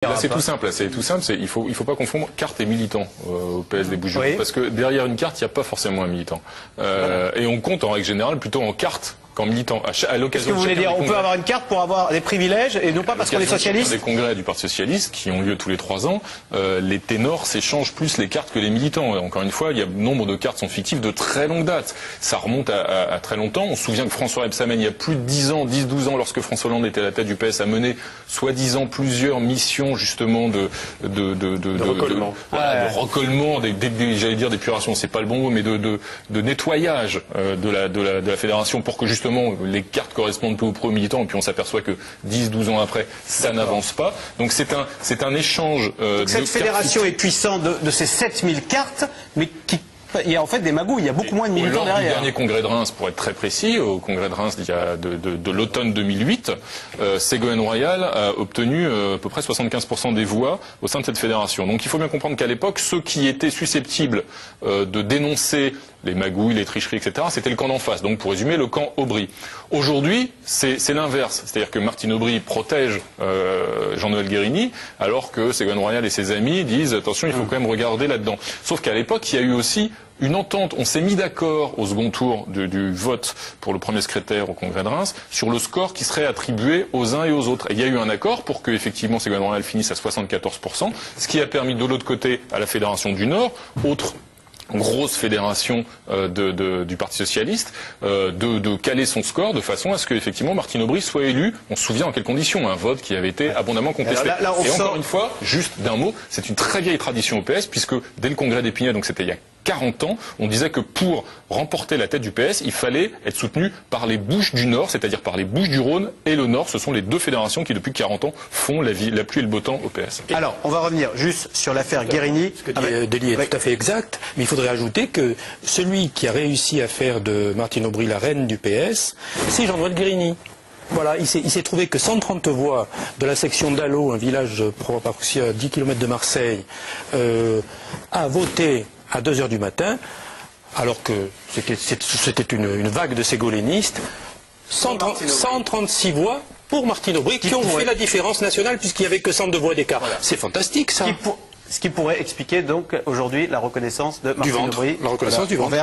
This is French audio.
Là, c'est tout simple. Il faut pas confondre carte et militant au PS des Bouches-du-Rhône, parce que derrière une carte, il n'y a pas forcément un militant. Et on compte en règle générale plutôt en carte qu'en militant. À l'occasion. Qu'est-ce que vous voulez dire? On peut avoir une carte pour avoir des privilèges et non pas parce qu'on est socialiste? Des congrès du Parti socialiste qui ont lieu tous les 3 ans, les ténors s'échangent plus les cartes que les militants. Et encore une fois, il y a nombre de cartes sont fictives de très longue date. Ça remonte à très longtemps. On se souvient que François Rebsamen, il y a plus de 10 ans, 10-12 ans, lorsque François Hollande était à la tête du PS, a mené soi-disant plusieurs missions justement de recollement, j'allais dire d'épuration, c'est pas le bon mot, mais de nettoyage de la fédération pour que justement les cartes correspondent plus aux pro-militants, et puis on s'aperçoit que 10-12 ans après, ça n'avance pas. Donc c'est un échange Donc cette fédération est puissante de ces 7000 cartes, mais il y a en fait des magouilles, il y a beaucoup moins de militants derrière. Lors du dernier congrès de Reims, pour être très précis, au congrès de Reims de l'automne 2008, Ségolène Royal a obtenu à peu près 75% des voix au sein de cette fédération. Donc il faut bien comprendre qu'à l'époque, ceux qui étaient susceptibles de dénoncer les magouilles, les tricheries, etc., c'était le camp d'en face. Donc pour résumer, le camp Aubry. Aujourd'hui, c'est l'inverse. C'est-à-dire que Martine Aubry protège Jean-Noël Guérini, alors que Ségolène Royal et ses amis disent attention, il faut quand même regarder là-dedans. Sauf qu'à l'époque, il y a eu aussi une entente, on s'est mis d'accord au second tour du vote pour le premier secrétaire au congrès de Reims sur le score qui serait attribué aux uns et aux autres. Et il y a eu un accord pour que effectivement Ségolène Royal finisse à 74%, ce qui a permis de l'autre côté à la Fédération du Nord, autre grosse fédération du Parti socialiste, de caler son score de façon à ce que effectivement Martine Aubry soit élue. On se souvient en quelles conditions, un vote qui avait été abondamment contesté. Et encore une fois, juste d'un mot, c'est une très vieille tradition au PS, puisque dès le congrès d'Épinay, donc c'était il y a 40 ans, on disait que pour remporter la tête du PS, il fallait être soutenu par les Bouches du Nord, c'est-à-dire par les Bouches-du-Rhône et le Nord. Ce sont les deux fédérations qui, depuis 40 ans, font la pluie et le beau temps au PS. Alors, on va revenir juste sur l'affaire Guérini. Ce que dit Delis est tout à fait exact, mais il faudrait ajouter que celui qui a réussi à faire de Martine Aubry la reine du PS, c'est Jean-Noël Guérini. Voilà, il s'est trouvé que 130 voix de la section d'Allo, un village à 10 km de Marseille, a voté à 2 h du matin, alors que c'était une vague de ségolénistes, 136 voix pour Martine Aubry qui ont fait la différence nationale puisqu'il n'y avait que 102 voix d'écart. Voilà. C'est fantastique ça. Ce qui pourrait expliquer donc aujourd'hui la reconnaissance de Martine Aubry. La reconnaissance du ventre.